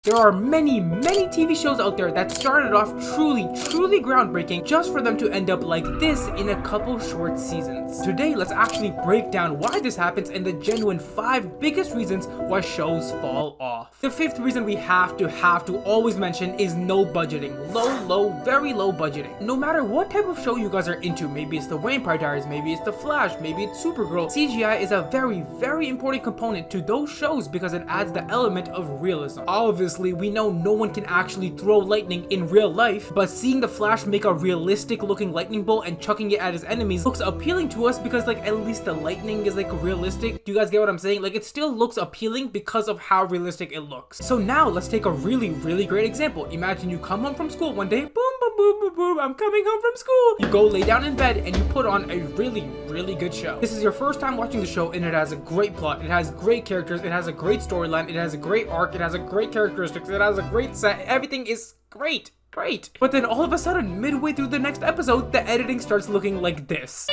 There are many TV shows out there that started off truly groundbreaking just for them to end up like this in a couple short seasons. Today, let's actually break down why this happens and the genuine 5 biggest reasons why shows fall off. The 5th reason we have to always mention is no budgeting. Very low budgeting. No matter what type of show you guys are into, maybe it's the Vampire Diaries, maybe it's the Flash, maybe it's Supergirl, CGI is a very important component to those shows because it adds the element of realism. Obviously, we know no one can actually throw lightning in real life, but seeing the Flash make a realistic looking lightning bolt and chucking it at his enemies looks appealing to us because like at least the lightning is like realistic. Do you guys get what I'm saying? Like it still looks appealing because of how realistic it looks. So now let's take a really great example. Imagine you come home from school one day, boom, I'm coming home from school. You go lay down in bed and you put on a really good show. This is your first time watching the show and it has a great plot, it has great characters, it has a great storyline, it has a great arc, it has a great characteristics, it has a great set, everything is great. But then all of a sudden, midway through the next episode, the editing starts looking like this.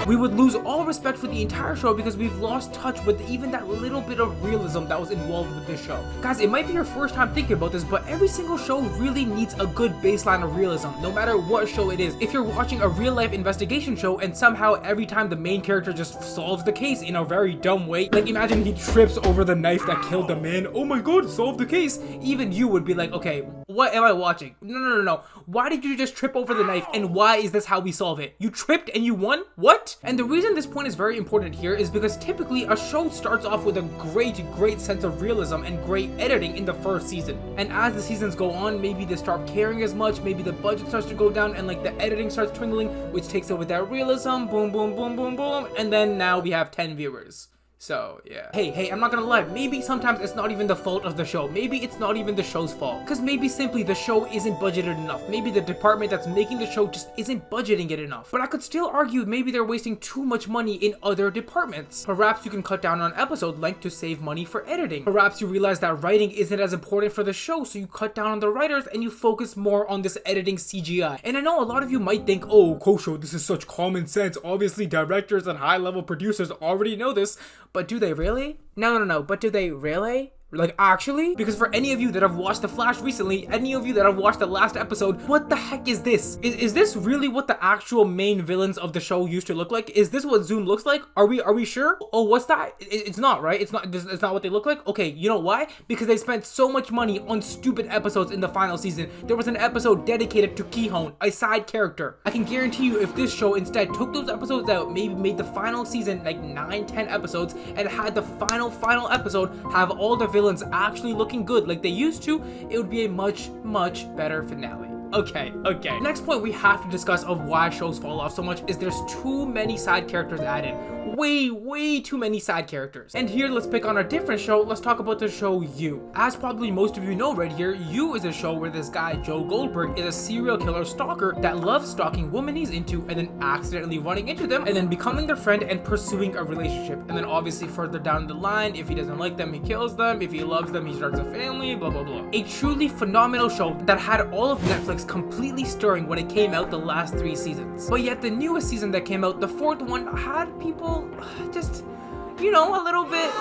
We would lose all respect for the entire show because we've lost touch with even that little bit of realism that was involved with this show. Guys, it might be your first time thinking about this, but every single show really needs a good baseline of realism, no matter what show it is. If you're watching a real-life investigation show and somehow every time the main character just solves the case in a very dumb way, like imagine he trips over the knife that killed the man, oh my god, solve the case, even you would be like, okay, what am I watching? No. Why did you just trip over the knife and why is this how we solve it? You tripped and you won? What? And the reason this point is very important here is because typically a show starts off with a great sense of realism and great editing in the first season. And as the seasons go on, maybe they start caring as much, maybe the budget starts to go down and like the editing starts twinkling, which takes over that realism, boom, and then now we have 10 viewers. So, yeah. Hey, I'm not gonna lie, maybe sometimes it's not even the fault of the show. Maybe it's not even the show's fault. Because maybe simply the show isn't budgeted enough. Maybe the department that's making the show just isn't budgeting it enough. But I could still argue maybe they're wasting too much money in other departments. Perhaps you can cut down on episode length to save money for editing. Perhaps you realize that writing isn't as important for the show, so you cut down on the writers and you focus more on this editing CGI. And I know a lot of you might think, oh, Kosho, this is such common sense. Obviously, directors and high-level producers already know this. But do they really? No, but do they really? Like, actually? Because for any of you that have watched The Flash recently, any of you that have watched the last episode, what the heck is this? Is this really what the actual main villains of the show used to look like? Is this what Zoom looks like? Are we sure? Oh, what's that? It's not, right? It's not what they look like? Okay, you know why? Because they spent so much money on stupid episodes in the final season. There was an episode dedicated to Kihon, a side character. I can guarantee you if this show instead took those episodes out, maybe made the final season like 9-10 episodes, and had the final episode have all the villains actually looking good like they used to, it would be a much better finale. Okay. Next point we have to discuss of why shows fall off so much is there's too many side characters added. Way too many side characters. And here, let's pick on a different show. Let's talk about the show You. As probably most of you know right here, You is a show where this guy, Joe Goldberg, is a serial killer stalker that loves stalking women he's into and then accidentally running into them and then becoming their friend and pursuing a relationship. And then obviously further down the line, if he doesn't like them, he kills them. If he loves them, he starts a family, blah. A truly phenomenal show that had all of Netflix completely stirring when it came out the last 3 seasons. But yet the newest season that came out, the 4th one, had people just, you know, a little bit,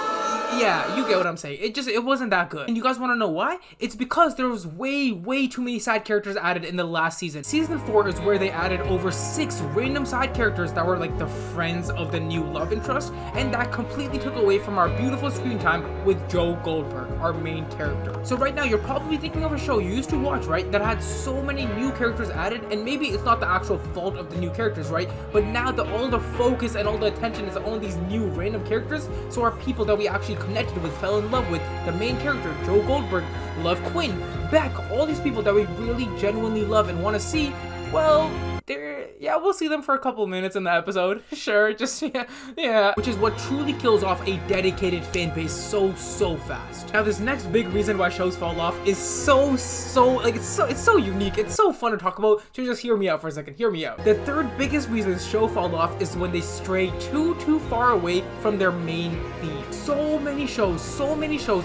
yeah, you get what I'm saying. It wasn't that good. And you guys want to know why? It's because there was way too many side characters added in the last season. Season 4 is where they added over 6 random side characters that were like the friends of the new love interest, and that completely took away from our beautiful screen time with Joe Goldberg, our main character. So right now you're probably thinking of a show you used to watch, right, that had so many new characters added, and maybe it's not the actual fault of the new characters, right, but now all the focus and all the attention is on these new random characters, so our people that we actually connected with, fell in love with, the main character, Joe Goldberg, love Quinn, Beck, all these people that we really genuinely love and want to see, well, we'll see them for a couple minutes in the episode. Sure, just, yeah. Which is what truly kills off a dedicated fan base so fast. Now, this next big reason why shows fall off is so unique. It's so fun to talk about. So just hear me out for a second. Hear me out. The 3rd biggest reason shows fall off is when they stray too far away from their main theme. So many shows,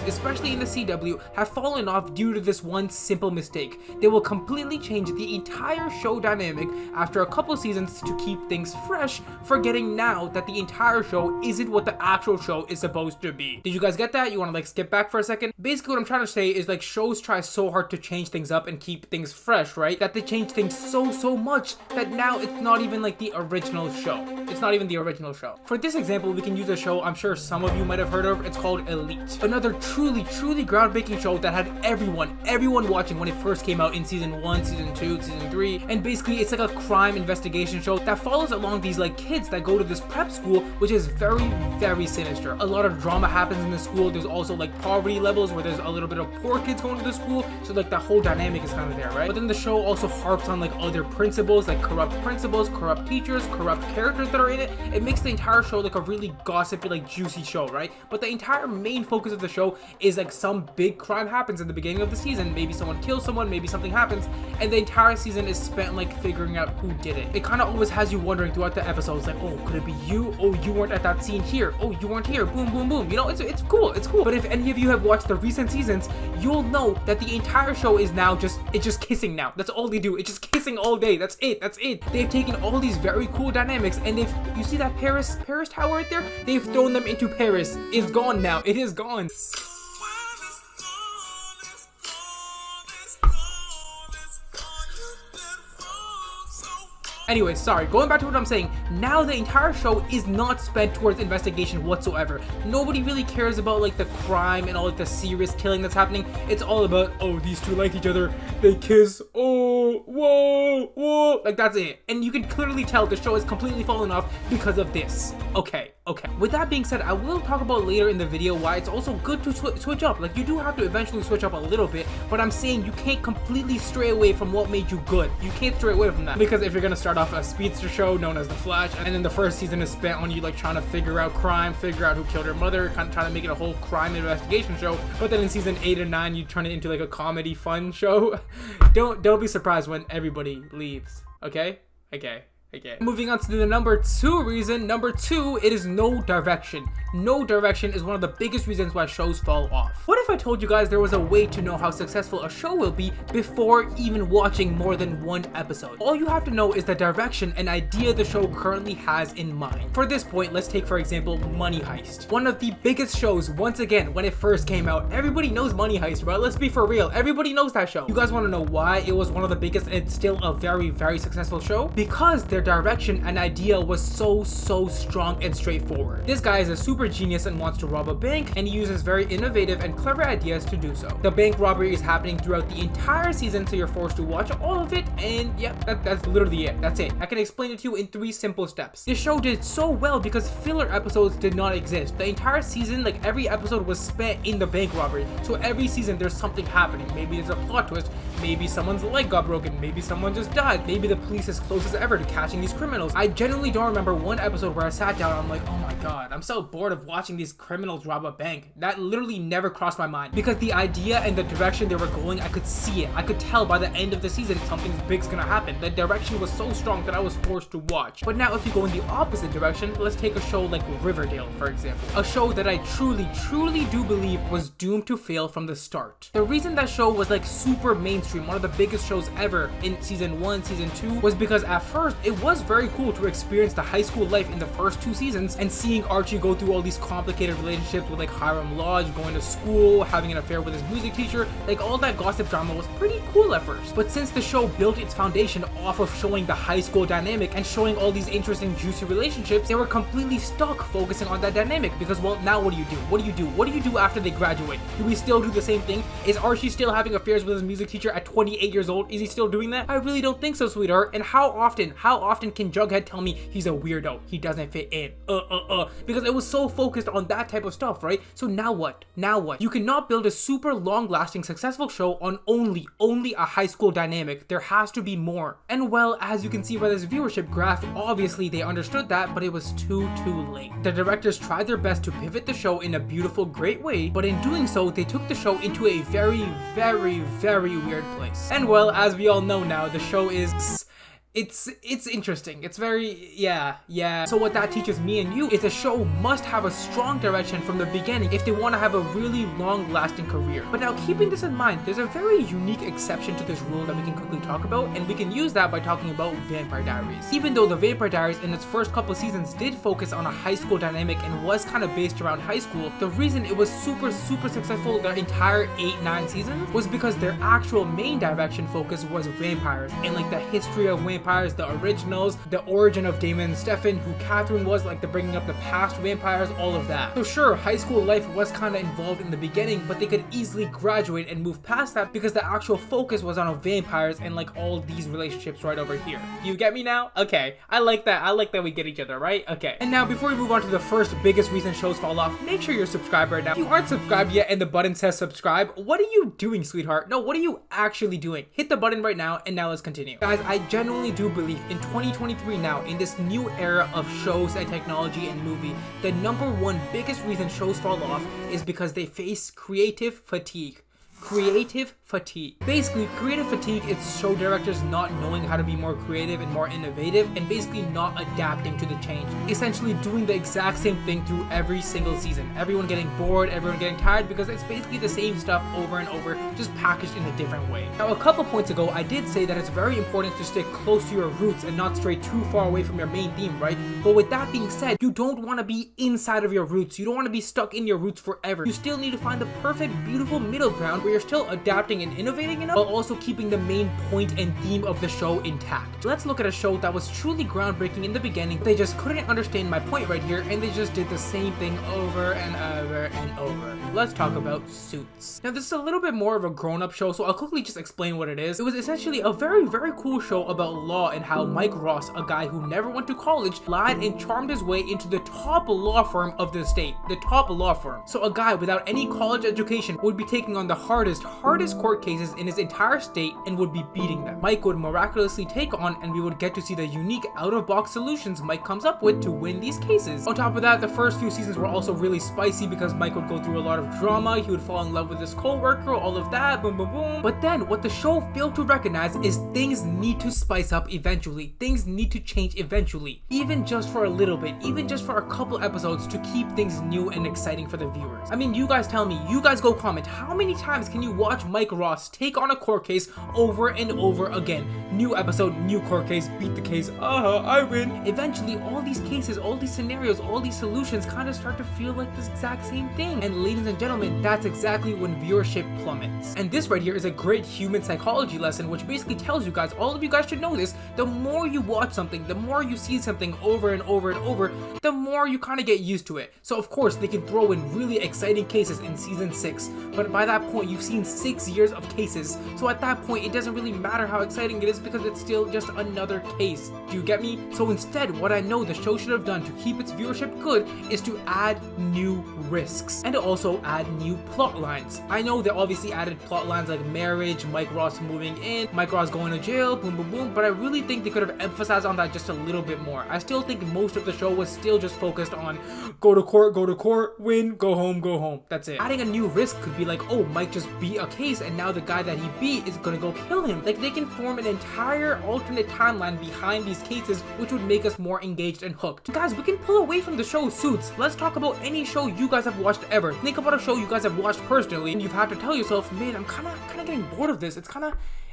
especially in the CW, have fallen off due to this one simple mistake. They will completely change the entire show dynamic after a couple seasons to keep things fresh, forgetting now that the entire show isn't what the actual show is supposed to be. Did you guys get that? You want to like skip back for a second? Basically what I'm trying to say is like shows try so hard to change things up and keep things fresh, right? That they change things so much that now it's not even like the original show. It's not even the original show. For this example, we can use a show I'm sure some of you might have heard of. It's called Elite. Another truly groundbreaking show that had everyone watching when it first came out in season 1, season 2, season 3. And basically it's like a crime investigation show that follows along these like kids that go to this prep school, which is very sinister. A lot of drama happens in the school. There's also like poverty levels where there's a little bit of poor kids going to the school. So like the whole dynamic is kind of there, right? But then the show also harps on like other principals, like corrupt principals, corrupt teachers, corrupt characters that are in it. It makes the entire show like a really gossipy, like juicy show, right? But the entire main focus of the show is like some big crime happens in the beginning of the season. Maybe someone kills someone, maybe something happens, and the entire season is spent like figuring out who did it. It kind of always has you wondering throughout the episodes, like, oh, could it be you? Oh, you weren't at that scene here. Oh, you weren't here. Boom, boom, boom. You know, it's cool. It's cool. But if any of you have watched the recent seasons, you'll know that the entire show is now just kissing now. That's all they do. It's just kissing all day. That's it. They've taken all these very cool dynamics and you see that Paris tower right there? They've thrown them into Paris. It's gone now. It is gone. Anyway, sorry, going back to what I'm saying, now the entire show is not spent towards investigation whatsoever. Nobody really cares about like the crime and all like the serious killing that's happening. It's all about, oh, these two like each other, they kiss, oh, whoa, like that's it. And you can clearly tell the show has completely fallen off because of this. Okay. With that being said, I will talk about later in the video why it's also good to switch up. Like, you do have to eventually switch up a little bit, but I'm saying you can't completely stray away from what made you good. You can't stray away from that. Because if you're gonna start off a speedster show known as The Flash, and then the first season is spent on you like trying to figure out crime, figure out who killed your mother, kind of trying to make it a whole crime investigation show, but then in season 8 and 9 you turn it into like a comedy fun show, don't be surprised when everybody leaves. Okay. Moving on to the number 2 reason. Number 2, it is no direction. No direction is one of the biggest reasons why shows fall off. What if I told you guys there was a way to know how successful a show will be before even watching more than one episode? All you have to know is the direction and idea the show currently has in mind. For this point, let's take for example Money Heist. One of the biggest shows, once again, when it first came out. Everybody knows Money Heist, bro. Let's be for real. Everybody knows that show. You guys want to know why it was one of the biggest and it's still a very successful show? Because their direction and idea was so strong and straightforward. This guy is a super genius and wants to rob a bank, and he uses very innovative and clever ideas to do so. The bank robbery is happening throughout the entire season, so you're forced to watch all of it, and yeah, that's literally it. That's it. I can explain it to you in 3 simple steps. This show did so well because filler episodes did not exist. The entire season, like every episode was spent in the bank robbery, so every season there's something happening. Maybe there's a plot twist, maybe someone's leg got broken, maybe someone just died, maybe the police is close as ever to catching these criminals. I genuinely don't remember one episode where I sat down and I'm like, oh my god, I'm so bored of watching these criminals rob a bank. That literally never crossed my mind because the idea and the direction they were going, I could see it. I could tell by the end of the season something big's gonna happen. The direction was so strong that I was forced to watch. But now if you go in the opposite direction, let's take a show like Riverdale, for example. A show that I truly do believe was doomed to fail from the start. The reason that show was like super mainstream, one of the biggest shows ever in season 1, season 2, was because at first it was very cool to experience the high school life in the first 2 seasons and seeing Archie go through all these complicated relationships with like Hiram Lodge, going to school, having an affair with his music teacher. Like all that gossip drama was pretty cool at first. But since the show built its foundation off of showing the high school dynamic and showing all these interesting juicy relationships, they were completely stuck focusing on that dynamic because, well, now what do you do? What do you do after they graduate? Do we still do the same thing? Is Archie still having affairs with his music teacher at 28 years old? Is he still doing that? I really don't think so, sweetheart. And how often can Jughead tell me he's a weirdo? He doesn't fit in. Because it was so focused on that type of stuff, right? So now what? You cannot build a super long-lasting successful show on only a high school dynamic. There has to be more. And well, as you can see by this viewership graph, obviously they understood that, but it was too late. The directors tried their best to pivot the show in a beautiful, great way, but in doing so, they took the show into a very weird place. And well, as we all know now, the show is it's interesting. It's very, yeah. So what that teaches me and you is a show must have a strong direction from the beginning if they want to have a really long-lasting career. But now, keeping this in mind, there's a very unique exception to this rule that we can quickly talk about, and we can use that by talking about Vampire Diaries. Even though the Vampire Diaries in its first couple seasons did focus on a high school dynamic and was kind of based around high school, the reason it was super successful their entire 8-9 seasons was because their actual main direction focus was vampires and like the history of vampires, the originals, the origin of Damon and Stefan, who Catherine was, like the bringing up the past vampires, all of that. So sure, high school life was kind of involved in the beginning, but they could easily graduate and move past that because the actual focus was on vampires and like all these relationships right over here. You get me now? Okay, I like that. I like that we get each other, right? Okay. And now, before we move on to the first biggest reason shows fall off, make sure you're subscribed right now. If you aren't subscribed yet and the button says subscribe, what are you doing, sweetheart? No, what are you actually doing? Hit the button right now, and now let's continue. Guys, I genuinely do believe in 2023 now, in this new era of shows and technology and movie, the number one biggest reason shows fall off is because they face creative fatigue. Creative fatigue. Basically, creative fatigue is show directors not knowing how to be more creative and more innovative, and basically not adapting to the change. Essentially doing the exact same thing through every single season. Everyone getting bored, everyone getting tired, because it's basically the same stuff over and over, just packaged in a different way. Now, a couple points ago, I did say that it's very important to stay close to your roots and not stray too far away from your main theme, right? But with that being said, you don't want to be inside of your roots. You don't want to be stuck in your roots forever. You still need to find the perfect, beautiful middle ground where you're still adapting and innovating enough while also keeping the main point and theme of the show intact. Let's look at a show that was truly groundbreaking in the beginning. They just couldn't understand my point right here, and they just did the same thing over and over and over. Let's talk about Suits. Now, this is a little bit more of a grown-up show, so I'll quickly just explain what it is. It was essentially a very cool show about law and how Mike Ross, a guy who never went to college, lied and charmed his way into the top law firm of the state. The top law firm. So a guy without any college education would be taking on the hardest court cases in his entire state and would be beating them. Mike would miraculously take on, and we would get to see the unique out-of-box solutions Mike comes up with to win these cases. On top of that, the first few seasons were also really spicy because Mike would go through a lot of drama, he would fall in love with his co-worker, all of that, boom boom boom. But then what the show failed to recognize is things need to spice up eventually. Things need to change eventually. Even just for a little bit, even just for a couple episodes to keep things new and exciting for the viewers. I mean, you guys tell me, you guys go comment, how many times can you watch Mike Ross take on a court case over and over again? New episode, new court case, beat the case, I win. Eventually, all these cases, all these scenarios, all these solutions kind of start to feel like this exact same thing. And ladies and gentlemen, that's exactly when viewership plummets. And this right here is a great human psychology lesson, which basically tells you guys, all of you guys should know this, the more you watch something, the more you see something over and over and over, the more you kind of get used to it. So of course, they can throw in really exciting cases in season 6, but by that point, you've seen 6 years of cases, so at that point it doesn't really matter how exciting it is because it's still just another case. Do you get me? So instead, what I know the show should have done to keep its viewership good is to add new risks and to also add new plot lines. I know they obviously added plot lines like marriage, Mike Ross moving in, Mike Ross going to jail, boom boom boom, but I really think they could have emphasized on that just a little bit more. I still think most of the show was still just focused on go to court, win, go home, that's it. Adding a new risk could be like, oh, Mike just beat a case and now the guy that he beat is gonna go kill him. Like, they can form an entire alternate timeline behind these cases, which would make us more engaged and hooked. Guys, we can pull away from the show Suits. Let's talk about any show you guys have watched ever. Think about a show you guys have watched personally and you've had to tell yourself, man, I'm kind of getting bored of this.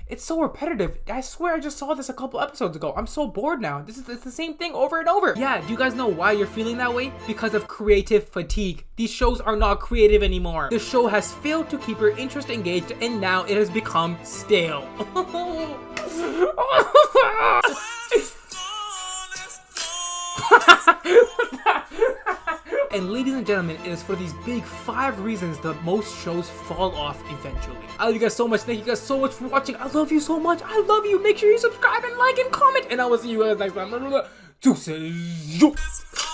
It's so repetitive. I swear I just saw this a couple episodes ago. I'm so bored now. It's the same thing over and over. Yeah, do you guys know why you're feeling that way? Because of creative fatigue. These shows are not creative anymore. The show has failed to keep your interest engaged, and now it has become stale. And ladies and gentlemen, it is for these big 5 reasons that most shows fall off eventually. I love you guys so much. Thank you guys so much for watching. I love you so much. I love you. Make sure you subscribe and like and comment. And I will see you guys next time. Deuces.